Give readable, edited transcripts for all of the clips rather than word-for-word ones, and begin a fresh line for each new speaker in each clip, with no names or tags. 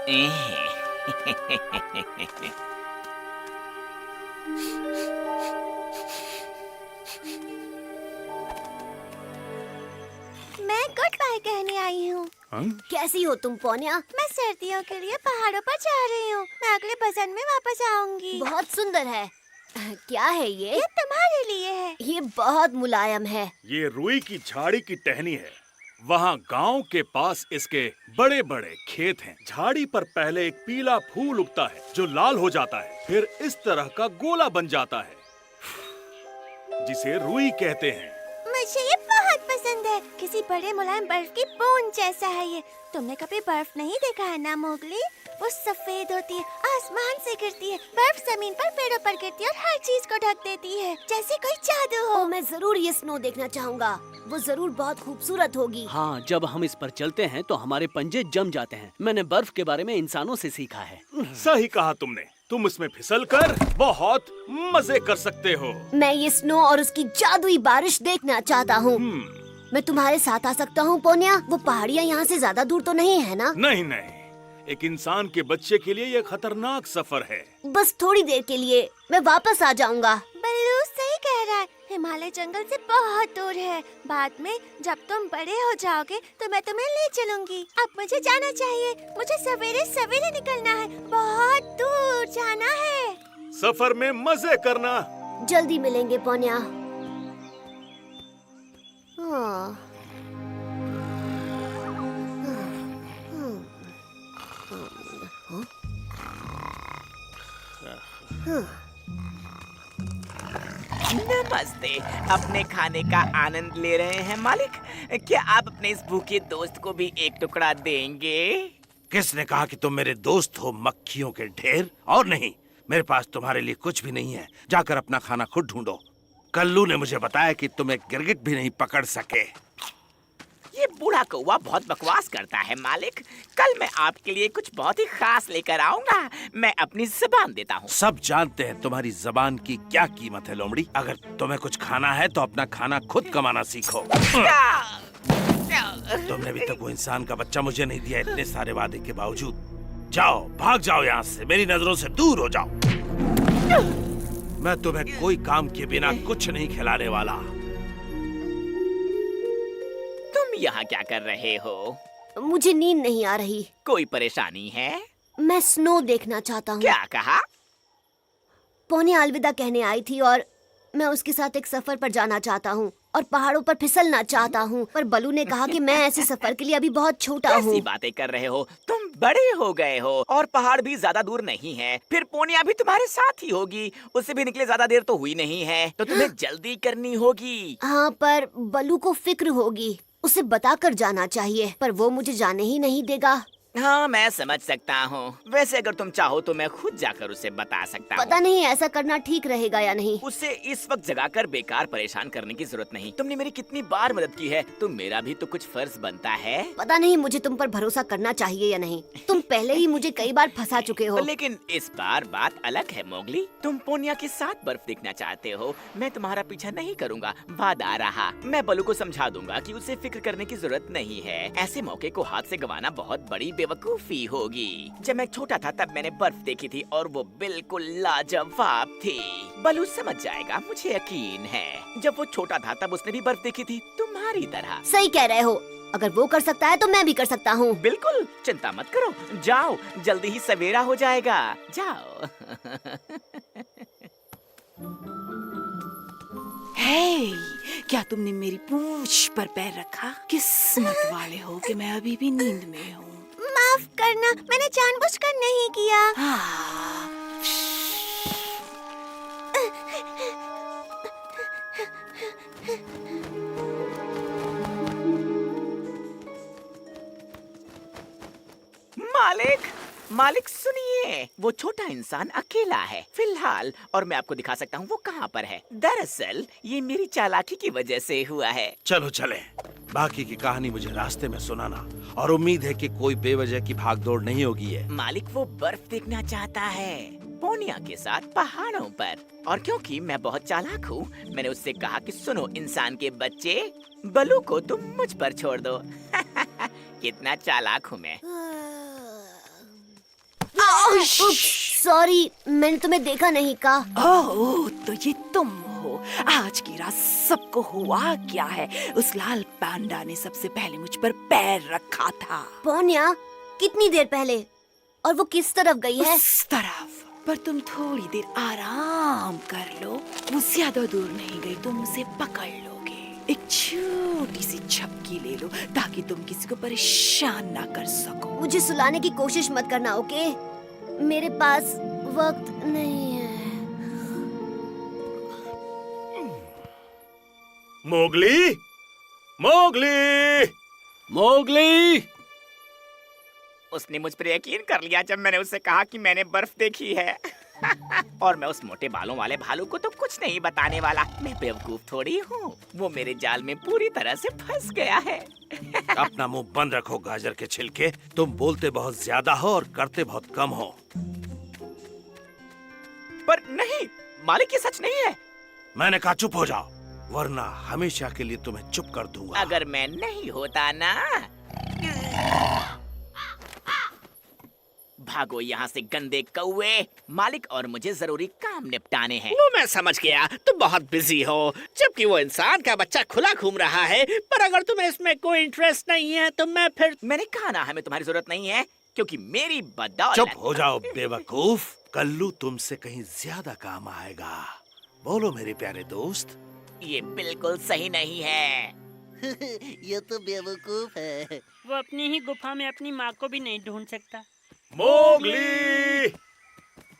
मैं good bye कहने आई हूँ।
कैसी हो तुम पोनिया?
मैं सर्दियों के लिए पहाड़ों पर जा रही हूँ। मैं अगले भजन में वापस आऊंगी।
बहुत सुंदर है। क्या है ये?
ये तुम्हारे लिए है।
ये बहुत मुलायम है।
ये रुई की झाड़ी की टहनी है। वहाँ गांव के पास इसके बड़े बड़े खेत हैं। झाड़ी पर पहले एक पीला फूल उगता है जो लाल हो जाता है, फिर इस तरह का गोला बन जाता है जिसे रुई कहते हैं।
मुझे ये बहुत पसंद है। किसी बड़े मुलायम बर्फ की बूंद जैसा है ये। तुमने कभी बर्फ नहीं देखा है ना मोगली? वो सफेद होती है, आसमान से गिरती है। बर्फ जमीन पर, पेड़ों पर गिरती है और हर चीज को ढक देती है, जैसे कोई जादू हो।
मैं जरूर ये स्नो देखना चाहूँगा। वो जरूर बहुत खूबसूरत होगी।
हाँ, जब हम इस पर चलते हैं तो हमारे पंजे जम जाते हैं। मैंने बर्फ के बारे में इंसानों से सीखा है।
सही कहा तुमने। तुम इसमें फिसलकर बहुत मजे कर सकते हो।
मैं ये स्नो और उसकी जादुई बारिश देखना चाहता हूँ। मैं तुम्हारे साथ आ सकता हूँ पोनिया? वो पहाड़ियाँ यहाँ से ज्यादा दूर तो नहीं है ना?
नहीं नहीं, एक इंसान के बच्चे के लिए यह खतरनाक सफर है।
बस थोड़ी देर के लिए, मैं वापस आ जाऊँगा।
बल्लू सही कह रहा है। हिमालय जंगल से बहुत दूर है। बाद में जब तुम बड़े हो जाओगे तो मैं तुम्हें ले चलूंगी। अब मुझे जाना चाहिए। मुझे सवेरे सवेरे निकलना है। बहुत दूर जाना है।
सफर में मजे करना।
जल्दी मिलेंगे पोनिया। हाँ।
नमस्ते। अपने खाने का आनंद ले रहे हैं मालिक? क्या आप अपने इस भूखे दोस्त को भी एक टुकड़ा देंगे?
किसने कहा कि तुम मेरे दोस्त हो, मक्खियों के ढेर? और नहीं, मेरे पास तुम्हारे लिए कुछ भी नहीं है। जाकर अपना खाना खुद ढूंढो। कल्लू ने मुझे बताया कि तुम एक गिरगिट भी नहीं पकड़ सके।
ये बूढ़ा कौवा बहुत बकवास करता है मालिक। कल मैं आपके लिए कुछ बहुत ही खास लेकर आऊंगा। मैं अपनी जुबान देता हूँ।
सब जानते हैं तुम्हारी जबान की क्या कीमत है लोमड़ी। अगर तुम्हें कुछ खाना है तो अपना खाना खुद कमाना सीखो। तुमने अभी तक वो इंसान का बच्चा मुझे नहीं दिया, इतने सारे वादे के बावजूद। जाओ, भाग जाओ यहाँ से, मेरी नजरों से दूर हो जाओ। मैं तुम्हें कोई काम के बिना कुछ नहीं खिलाने वाला।
तुम यहाँ क्या कर रहे हो?
मुझे नींद नहीं आ रही।
कोई परेशानी है?
मैं स्नो देखना चाहता हूँ।
क्या कहा?
पोनिया अलविदा कहने आई थी और मैं उसके साथ एक सफर पर जाना चाहता हूँ और पहाड़ों पर फिसलना चाहता हूँ, पर बलू ने कहा कि मैं ऐसे सफर के लिए अभी बहुत छोटा हूँ।
कैसी बातें कर रहे हो? तुम बड़े हो गए हो और पहाड़ भी ज्यादा दूर नहीं है। फिर पोनिया भी तुम्हारे साथ ही होगी। उससे भी निकले ज्यादा देर तो हुई नहीं है, तो तुम्हें जल्दी करनी होगी।
हाँ, पर बलू को फिक्र होगी। उसे बताकर जाना चाहिए, पर वो मुझे जाने ही नहीं देगा।
हाँ, मैं समझ सकता हूँ। वैसे अगर तुम चाहो तो मैं खुद जाकर उसे बता सकता हूँ।
पता नहीं ऐसा करना ठीक रहेगा या नहीं।
उसे इस वक्त जगाकर बेकार परेशान करने की जरूरत नहीं। तुमने मेरी कितनी बार मदद की है, तो मेरा भी तो कुछ फर्ज बनता है।
पता नहीं मुझे तुम पर भरोसा करना चाहिए या नहीं। तुम पहले ही मुझे कई बार फंसा चुके हो।
लेकिन इस बार बात अलग है मोगली। तुम पोनिया के साथ बर्फ देखना चाहते हो। मैं तुम्हारा पीछा नहीं करूँगा, वादा रहा। मैं बलू को समझा दूंगा कि उसे फिक्र करने की जरूरत नहीं है। ऐसे मौके को हाथ से गंवाना बहुत बड़ी बेवकूफी होगी। जब मैं छोटा था तब मैंने बर्फ देखी थी और वो बिल्कुल लाजवाब थी। बलू समझ जाएगा, मुझे यकीन है। जब वो छोटा था तब उसने भी बर्फ देखी थी, तुम्हारी तरह।
सही कह रहे हो। अगर वो कर सकता है तो मैं भी कर सकता हूँ।
बिल्कुल, चिंता मत करो। जाओ, जल्दी ही सवेरा हो जाएगा। जाओ।
हे, क्या तुमने मेरी पूंछ पर पैर रखा? किस्मत वाले हो कि मैं अभी भी नींद में हूँ।
माफ करना, मैंने जानबूझकर नहीं किया।
हाँ।
मालिक सुनिए, वो छोटा इंसान अकेला है फिलहाल, और मैं आपको दिखा सकता हूँ वो कहाँ पर है। दरअसल ये मेरी चालाकी की वजह से हुआ है।
चलो चले, बाकी की कहानी मुझे रास्ते में सुनाना, और उम्मीद है कि कोई बेवजह की भागदौड़ नहीं होगी है।
मालिक वो बर्फ देखना चाहता है पोनिया के साथ पहाड़ों पर, और क्योंकि मैं बहुत चालाक हूँ, मैंने उससे कहा कि सुनो इंसान के बच्चे, बलू को तुम मुझ पर छोड़ दो। कितना चालाक हूँ मैं।
सॉरी, मैंने तुम्हें देखा नहीं का।
ओह, तो ये तुम हो। आज की रात सबको हुआ क्या है? उस लाल पांडा ने सबसे पहले मुझ पर पैर रखा था।
पोन्या, कितनी देर पहले? और वो किस तरफ गई है?
उस तरफ। पर तुम थोड़ी देर आराम कर लो, वो ज्यादा दूर नहीं गई, तुम उसे पकड़ लोगे। एक छोटी सी झपकी ले लो ताकि तुम किसी को परेशान ना कर सको।
मुझे सुलाने की कोशिश मत करना, ओके? मेरे पास वक्त नहीं है।
Mowgli, Mowgli,
Mowgli!
उसने मुझ पर यकीन कर लिया जब मैंने उससे कहा कि मैंने बर्फ देखी है। और मैं उस मोटे बालों वाले भालू को तो कुछ नहीं बताने वाला। मैं बेवकूफ थोड़ी हूँ। वो मेरे जाल में पूरी तरह से फंस गया है।
अपना मुंह बंद रखो गाजर के छिलके। तुम बोलते बहुत ज्यादा हो और करते बहुत कम हो।
पर नहीं, मालिक ये सच नहीं है।
मैंने कहा चुप हो जाओ, वरना हमेशा के लिए तुम्हें चुप कर दूंगा।
अगर मैं नहीं होता ना। भागो यहाँ से गंदे कौवे। मालिक और मुझे जरूरी काम निपटाने हैं।
वो मैं समझ गया, तुम बहुत बिजी हो, जबकि वो इंसान का बच्चा खुला घूम रहा है। पर अगर तुम्हें इसमें कोई इंटरेस्ट नहीं है तो मैं फिर।
मैंने कहा ना हमें तुम्हारी जरूरत नहीं है, क्योंकि मेरी बदौलत।
चुप हो जाओ बेवकूफ। कल्लू तुमसे कहीं ज्यादा काम आएगा। बोलो मेरे प्यारे दोस्त।
ये बिल्कुल सही नहीं है।
ये तो बेवकूफ है।
वो अपनी ही गुफा में अपनी माँ को भी नहीं ढूंढ सकता।
मोगली!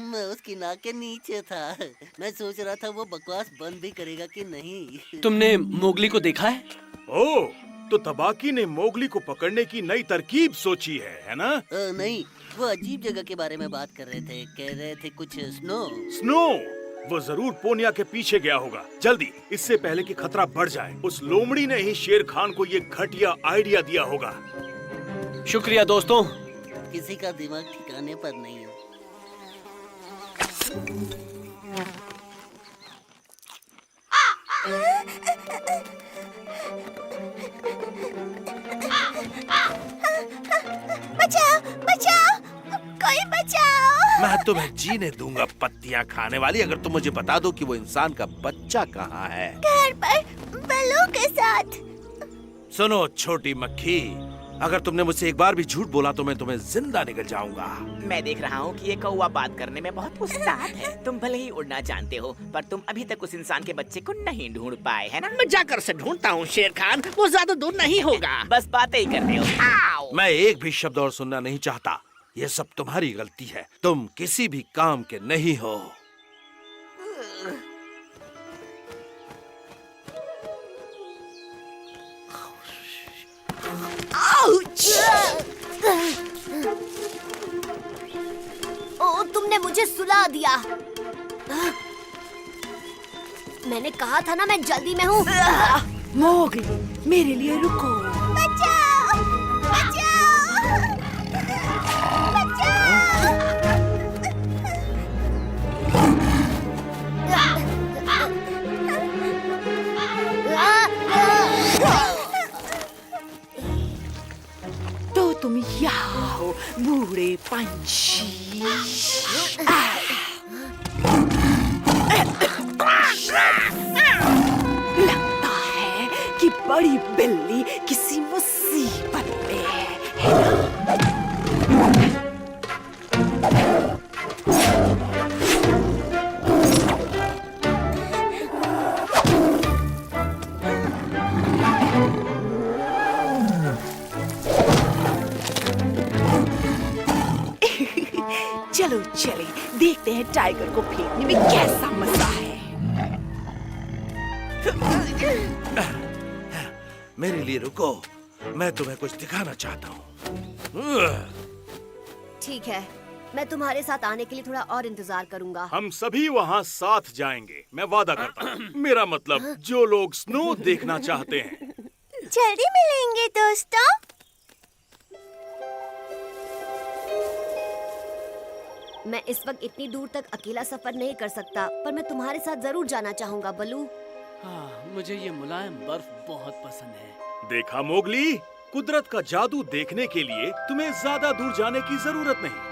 मैं उसकी नाक के नीचे था। मैं सोच रहा था वो बकवास बंद भी करेगा कि नहीं।
तुमने मोगली को देखा है?
ओह, तो तबाकी ने मोगली को पकड़ने की नई तरकीब सोची है ना?
नहीं, वो अजीब जगह के बारे में बात कर रहे थे। कह रहे थे कुछ स्नो।
स्नो! वो जरूर पोनिया के पीछे गया होगा। जल्दी, इससे पहले कि खतरा बढ़ जाए। उस लोमड़ी ने ही शेर खान को ये घटिया आइडिया दिया होगा।
शुक्रिया दोस्तों।
किसी का दिमाग ठिकाने पर नहीं है।
बचाओ, बचाओ, कोई बचाओ।
मैं तुम्हें जीने दूंगा पत्तियां खाने वाली, अगर तुम मुझे बता दो कि वो इंसान का बच्चा कहाँ है।
घर पर बलू के साथ।
सुनो छोटी मक्खी, अगर तुमने मुझसे एक बार भी झूठ बोला तो मैं तुम्हें जिंदा निकल जाऊंगा।
मैं देख रहा हूँ कि ये कौवा बात करने में बहुत उस्ताद है। तुम भले ही उड़ना जानते हो, पर तुम अभी तक उस इंसान के बच्चे को नहीं ढूंढ पाए, है ना?
मैं जाकर से ढूंढता हूँ शेर खान, वो ज्यादा दूर नहीं होगा।
बस बातें ही करते हो। आओ!
मैं एक भी शब्द और सुनना नहीं चाहता। ये सब तुम्हारी गलती है। तुम किसी भी काम के नहीं हो।
ओ, तुमने मुझे सुला दिया। मैंने कहा था ना मैं जल्दी में हूँ।
मोगली, मेरे लिए रुको।
बचाओ, बचाओ, बचाओ।
तो तुम यहाँ हो, बूढ़े पंछी। लगता है कि बड़ी बिल्ली किसी मुसीबत में है ना? चलो चले, देखते हैं टाइगर को फेंकने में कैसा मजा है।
मेरे लिए रुको, मैं तुम्हें कुछ दिखाना चाहता हूँ।
ठीक है, मैं तुम्हारे साथ आने के लिए थोड़ा और इंतजार करूंगा।
हम सभी वहाँ साथ जाएंगे, मैं वादा करता हूँ। मेरा मतलब जो लोग स्नो देखना चाहते हैं।
जल्दी मिलेंगे दोस्तों।
मैं इस वक्त इतनी दूर तक अकेला सफर नहीं कर सकता, पर मैं तुम्हारे साथ जरूर जाना चाहूंगा बलू।
हाँ, मुझे ये मुलायम बर्फ बहुत पसंद है।
देखा मोगली, कुदरत का जादू देखने के लिए तुम्हें ज्यादा दूर जाने की जरूरत नहीं।